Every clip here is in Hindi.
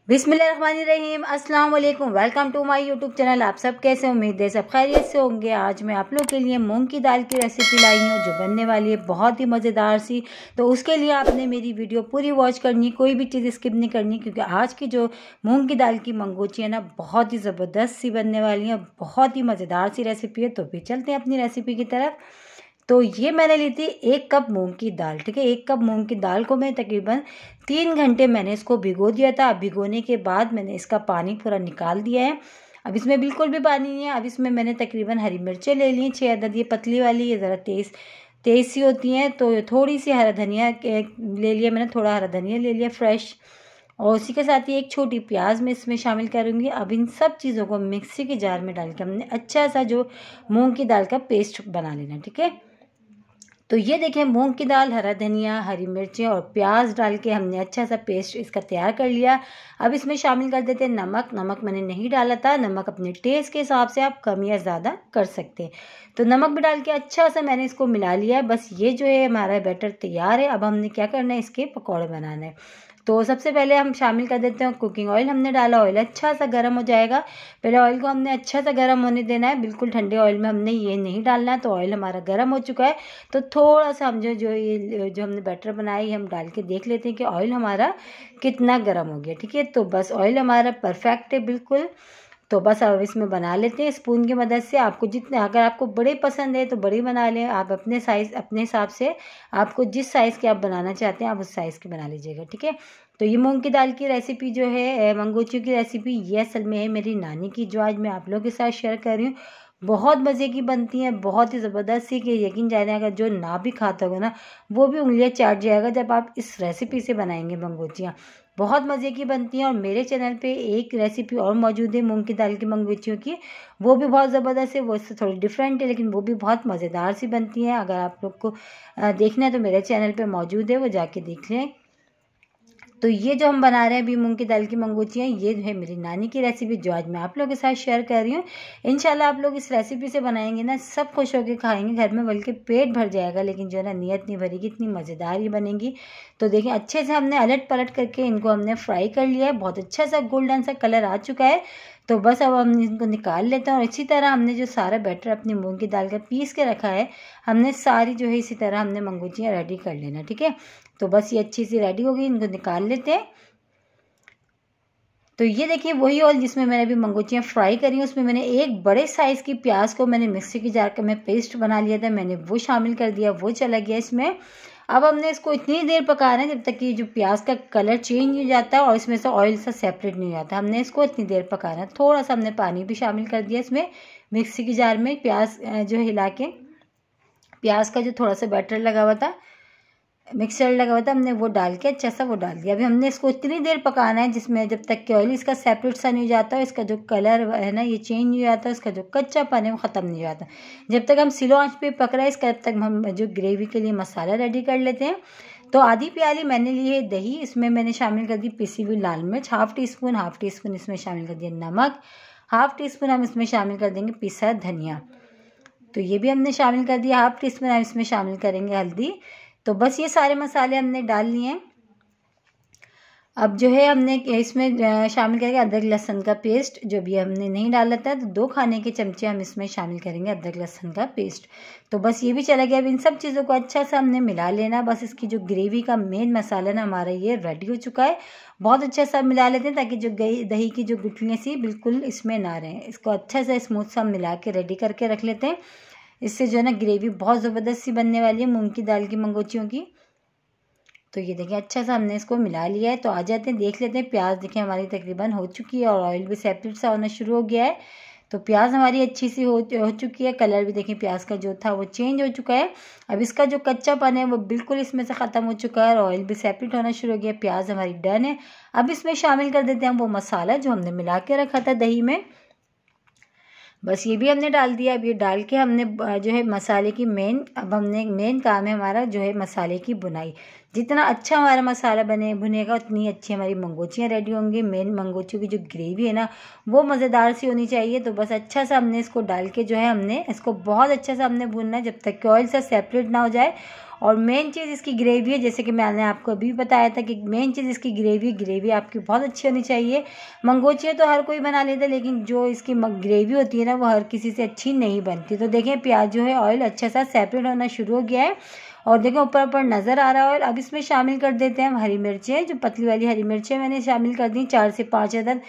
बिस्मिल्लाहिर्रहमानिर्रहीम, अस्सलाम वालेकुम। Welcome to my YouTube channel. आप सब कैसे, उम्मीद है सब खैरियत से होंगे। आज मैं आप लोग के लिए मूंग की दाल की रेसिपी लाई हूँ जो बनने वाली है बहुत ही मज़ेदार सी। तो उसके लिए आपने मेरी वीडियो पूरी वॉच करनी, कोई भी चीज़ स्किप नहीं करनी, क्योंकि आज की जो मूंग की दाल की मंगोची है ना, बहुत ही ज़बरदस्त सी बनने वाली है, बहुत ही मज़ेदार सी रेसिपी है। तो फिर चलते हैं अपनी रेसिपी की तरफ। तो ये मैंने ली थी 1 कप मूंग की दाल, ठीक है। 1 कप मूंग की दाल को मैं तकरीबन 3 घंटे मैंने इसको भिगो दिया था। अब भिगोने के बाद मैंने इसका पानी पूरा निकाल दिया है। अब इसमें बिल्कुल भी पानी नहीं है। अब इसमें मैंने तकरीबन हरी मिर्चें ले ली 6 अदद, ये पतली वाली, ये ज़रा तेज़ सी होती हैं। तो थोड़ी सी हरा धनिया ले लिया मैंने, थोड़ा हरा धनिया ले लिया फ्रेश, और उसी के साथ ही एक छोटी प्याज मैं इसमें शामिल करूँगी। अब इन सब चीज़ों को मिक्सी के जार में डाल के हमने अच्छा सा जो मूंग की दाल का पेस्ट बना लेना, ठीक है। तो ये देखें, मूंग की दाल, हरा धनिया, हरी मिर्चें और प्याज डाल के हमने अच्छा सा पेस्ट इसका तैयार कर लिया। अब इसमें शामिल कर देते हैं नमक। नमक मैंने नहीं डाला था, नमक अपने टेस्ट के हिसाब से आप कम या ज़्यादा कर सकते हैं। तो नमक भी डाल के अच्छा सा मैंने इसको मिला लिया है। बस ये जो है हमारा बैटर तैयार है। अब हमने क्या करना है, इसके पकौड़े बनाना है। तो सबसे पहले हम शामिल कर देते हैं कुकिंग ऑयल। हमने डाला, ऑयल अच्छा सा गर्म हो जाएगा। पहले ऑयल को हमने अच्छा सा गर्म होने देना है, बिल्कुल ठंडे ऑयल में हमने ये नहीं डालना है। तो ऑयल हमारा गर्म हो चुका है। तो थोड़ा सा हम जो हमने बैटर बनाई, हम डाल के देख लेते हैं कि ऑयल हमारा कितना गर्म हो गया, ठीक है। तो बस ऑयल हमारा परफेक्ट है बिल्कुल। तो बस अब इसमें बना लेते हैं स्पून की मदद से। आपको जितने, अगर आपको बड़े पसंद है तो बड़ी बना लें, आप अपने साइज़, अपने हिसाब से आपको जिस साइज़ के आप बनाना चाहते हैं आप उस साइज़ के बना लीजिएगा, ठीक है। तो ये मूंग की दाल की रेसिपी जो है, मंगोची की रेसिपी, ये असल में है मेरी नानी की, जो आज मैं आप लोगों के साथ शेयर कर रही हूँ। बहुत मज़े की बनती हैं, बहुत ही ज़बरदस्त सी, कि यकीन जाने अगर जो ना भी खाता होगा ना, वो भी उंगलियां चाट जाएगा जब आप इस रेसिपी से बनाएंगे मंगोचियाँ। बहुत मज़े की बनती हैं। और मेरे चैनल पे एक रेसिपी और मौजूद है मूंग की दाल की मंगोचियों की, वो भी बहुत ज़बरदस्त है। वो इससे थोड़ी डिफरेंट है, लेकिन वो भी बहुत मज़ेदार सी बनती हैं। अगर आप लोग को देखना है तो मेरे चैनल पे मौजूद है, वो जाके देख लें। तो ये जो हम बना रहे हैं अभी मूंग की दाल की मंगोचियाँ, ये जो है मेरी नानी की रेसिपी, जो आज मैं आप लोगों के साथ शेयर कर रही हूँ। इंशाल्लाह आप लोग इस रेसिपी से बनाएंगे ना, सब खुश होकर खाएंगे घर में, बल्कि पेट भर जाएगा। लेकिन जो है ना, नीयत नहीं भरेगी, इतनी मज़ेदार ही बनेगी। तो देखिए, अच्छे से हमने अलट पलट करके इनको हमने फ्राई कर लिया है। बहुत अच्छा सा गोल्डन सा कलर आ चुका है। तो बस अब हम इनको निकाल लेते हैं। और इसी तरह हमने जो सारा बैटर अपनी मूंग की दाल का पीस के रखा है, हमने सारी जो है इसी तरह हमने मंगोचियाँ रेडी कर लेना, ठीक है। तो बस ये अच्छी सी रेडी हो गई, इनको निकाल लेते हैं। तो ये देखिए, वही ऑयल जिसमें मैंने अभी मंगोचियाँ फ्राई करी, उसमें मैंने एक बड़े साइज़ की प्याज को मैंने मिक्सी की जार में पेस्ट बना लिया था, मैंने वो शामिल कर दिया, वो चला गया इसमें। अब हमने इसको इतनी देर पकाना है जब तक कि जो प्याज का कलर चेंज नहीं हो जाता और इसमें से ऑयल सा सेपरेट नहीं हो जाता। हमने इसको इतनी देर पकाना है। थोड़ा सा हमने पानी भी शामिल कर दिया इसमें मिक्सी की जार में, प्याज जो हिला के, प्याज का जो थोड़ा सा बैटर लगा हुआ था, मिक्सर लगा हुआ था, हमने वो डाल के अच्छा सा वो डाल दिया। अभी हमने इसको इतनी देर पकाना है जिसमें जब तक कि ऑयल इसका सेपरेट सा नहीं हो जाता, इसका जो कलर है ना ये चेंज नहीं हो जाता, इसका जो कच्चापन है वो ख़त्म नहीं हो जाता। जब तक हम स्लो आंच पे पक रहा है इसका, तब तक हम जो ग्रेवी के लिए मसाला रेडी कर लेते हैं। तो आधी प्याली मैंने ली है दही, इसमें मैंने शामिल कर दी पिसी हुई लाल मिर्च, हाफ़ टी स्पून इसमें शामिल कर दिया नमक, हाफ़ टी स्पून हम इसमें शामिल कर देंगे पिसा धनिया। तो ये भी हमने शामिल कर दिया। हाफ़ टी स्पून हम इसमें शामिल करेंगे हल्दी। तो बस ये सारे मसाले हमने डाल लिए हैं। अब जो है हमने इसमें शामिल करेंगे अदरक लहसुन का पेस्ट, जो भी हमने नहीं डाला था। तो 2 खाने के चमचे हम इसमें शामिल करेंगे अदरक लहसुन का पेस्ट। तो बस ये भी चला गया। अब इन सब चीज़ों को अच्छा सा हमने मिला लेना। बस इसकी जो ग्रेवी का मेन मसाला ना हमारा ये रेडी हो चुका है। बहुत अच्छा सा मिला लेते हैं ताकि जो दही की जो गुठलियाँ सी बिल्कुल इसमें ना रहें। इसको अच्छा सा स्मूथ सा मिला के रेडी करके रख लेते हैं। इससे जो है ना ग्रेवी बहुत ज़बरदस्त सी बनने वाली है मूंग की दाल की मंगोचियों की। तो ये देखिए, अच्छा सा हमने इसको मिला लिया है। तो आ जाते हैं, देख लेते हैं। प्याज देखिए हमारी तकरीबन हो चुकी है और ऑयल भी सेपरेट सा होना शुरू हो गया है। तो प्याज हमारी अच्छी सी हो चुकी है। कलर भी देखिए प्याज का जो था वो चेंज हो चुका है। अब इसका जो कच्चापन है वो बिल्कुल इसमें से ख़त्म हो चुका है और ऑयल भी सेपरेट होना शुरू हो गया। प्याज हमारी डन है। अब इसमें शामिल कर देते हैं वो मसाला जो हमने मिला के रखा था दही में। बस ये भी हमने डाल दिया। अब ये डाल के हमने जो है मसाले की मेन काम है हमारा जो है मसाले की बुनाई। जितना अच्छा हमारा मसाला भुनेगा उतनी अच्छी हमारी मंगोचियाँ रेडी होंगी। मेन मंगोचियों की जो ग्रेवी है ना वो मज़ेदार सी होनी चाहिए। तो बस अच्छा सा हमने इसको डाल के जो है हमने इसको बहुत अच्छा सा हमने भूनना है जब तक कि ऑयल से सेपरेट ना हो जाए और मेन चीज़ इसकी ग्रेवी है, जैसे कि मैंने आपको अभी बताया था कि मेन चीज़ इसकी ग्रेवी आपकी बहुत अच्छी होनी चाहिए। मंगोचिया तो हर कोई बना लेता है, लेकिन जो इसकी ग्रेवी होती है ना वो हर किसी से अच्छी नहीं बनती। तो देखें प्याज जो है ऑयल अच्छा सा सेपरेट होना शुरू हो गया है और देखें ऊपर ऊपर नज़र आ रहा है ऑयल। अब इसमें शामिल कर देते हैं हम हरी मिर्चें, जो पतली वाली हरी मिर्चें मैंने शामिल कर दी 4 से 5 अदद,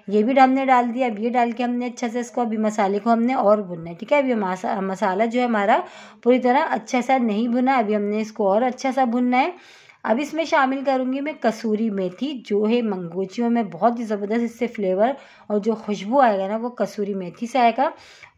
ये भी हमने डाल दिया। अब ये डाल के हमने अच्छा से इसको अभी मसाले को हमने और भुनना है, ठीक है। अभी मसाला जो है हमारा पूरी तरह अच्छा सा नहीं भुना, अभी हमने इसको और अच्छा सा भुनना है। अब इसमें शामिल करूँगी मैं कसूरी मेथी, जो है मंगोचियों में बहुत ही ज़बरदस्त इससे फ्लेवर और जो खुशबू आएगा ना वो कसूरी मेथी से आएगा।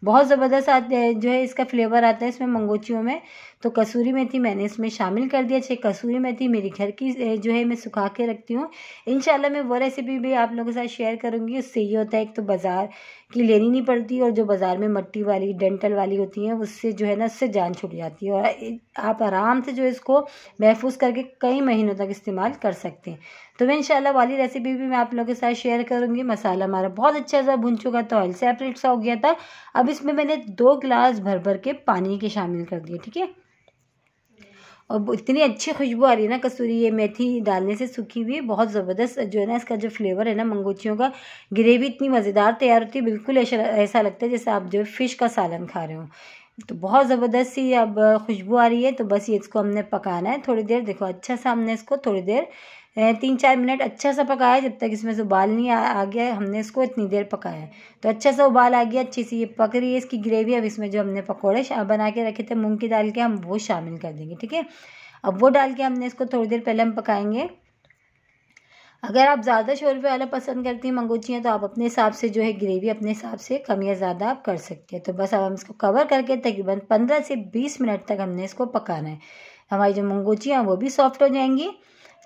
बहुत ज़बरदस्त जो है इसका फ्लेवर आता है इसमें मंगोचियों में। तो कसूरी मेथी मैंने इसमें शामिल कर दिया। अच्छे कसूरी मेथी मेरी घर की जो है मैं सुखा के रखती हूँ, इंशाल्लाह मैं वो रेसिपी भी आप लोगों के साथ शेयर करूँगी। उससे ये होता है एक तो बाज़ार की लेनी नहीं पड़ती और जो बाज़ार में मट्टी वाली डेंटल वाली होती हैं उससे जो है ना उससे जान छूट जाती है और आप आराम से जो इसको महफूज करके कई महीनों तक इस्तेमाल कर सकते हैं। तो मैं इंशाल्लाह वाली रेसिपी भी मैं आप लोगों के साथ शेयर करूँगी। मसाला हमारा बहुत अच्छा सा भुन चुका था, ऑयल सेपरेट सा हो गया था। अब इसमें मैंने 2 गिलास भर भर के पानी के शामिल कर दिए, ठीक है। और इतनी अच्छी खुशबू आ रही है ना कसूरी ये मेथी डालने से, सूखी हुई बहुत ज़बरदस्त जो है ना इसका जो फ्लेवर है ना मंगोचियों का, ग्रेवी इतनी मज़ेदार तैयार होती है, बिल्कुल ऐसा लगता है जैसे आप जो फ़िश का सालन खा रहे हो। तो बहुत ज़बरदस्त सी अब खुशबू आ रही है। तो बस ये इसको हमने पकाना है थोड़ी देर। देखो अच्छा सा हमने इसको थोड़ी देर 3-4 मिनट अच्छा सा पकाया, जब तक इसमें से उबाल नहीं आ गया हमने इसको इतनी देर पकाया है। तो अच्छा सा उबाल आ गया, अच्छी सी ये पक रही है इसकी ग्रेवी। अब इसमें जो हमने पकौड़े बना के रखे थे मूंग की दाल के, हम वो शामिल कर देंगे, ठीक है। अब वो डाल के हमने इसको थोड़ी देर पहले हम पकाएंगे। अगर आप ज़्यादा शोरबे वाला पसंद करती हैं मंगोचियाँ तो आप अपने हिसाब से जो है ग्रेवी अपने हिसाब से कम या ज़्यादा आप कर सकते हैं। तो बस अब हम इसको कवर करके तकरीबन 15 से 20 मिनट तक हमने इसको पकाना है। हमारी जो मंगोचियाँ वो भी सॉफ्ट हो जाएंगी।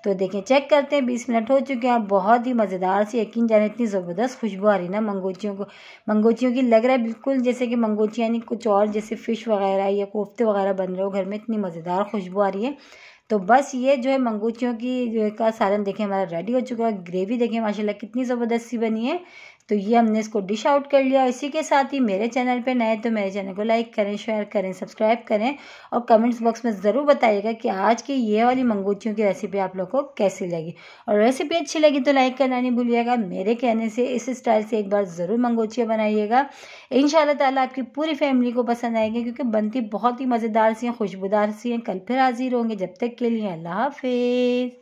तो देखें चेक करते हैं 20 मिनट हो चुके हैं। बहुत ही मज़ेदार सी, यकीन जाने इतनी ज़बरदस्त खुशबू आ रही ना मंगोचियों की लग रहा है बिल्कुल जैसे कि मंगोचियाँ यानी कुछ और जैसे फ़िश वगैरह या कोफ्ते वगैरह बन रहे हो घर में, इतनी मज़ेदार खुशबू आ रही है। तो बस ये जो है मंगोचियों की जो का सालन देखें हमारा रेडी हो चुका है। ग्रेवी देखें माशाल्लाह कितनी ज़बरदस्त सी बनी है। तो ये हमने इसको डिश आउट कर लिया। इसी के साथ ही मेरे चैनल पे नए तो मेरे चैनल को लाइक करें, शेयर करें, सब्सक्राइब करें और कमेंट्स बॉक्स में ज़रूर बताइएगा कि आज की ये वाली मंगोचियों की रेसिपी आप लोग को कैसी लगी। और रेसिपी अच्छी लगी तो लाइक करना नहीं भूलिएगा। मेरे कहने से इस स्टाइल से एक बार ज़रूर मंगोचियाँ बनाइएगा, इंशाल्लाह ताला आपकी पूरी फैमिली को पसंद आएगी, क्योंकि बनती बहुत ही मज़ेदार सी हैं, खुशबूदार सी हैं। कल फिर हाजिर होंगे, जब तक के लिए अल्लाह हाफिज़।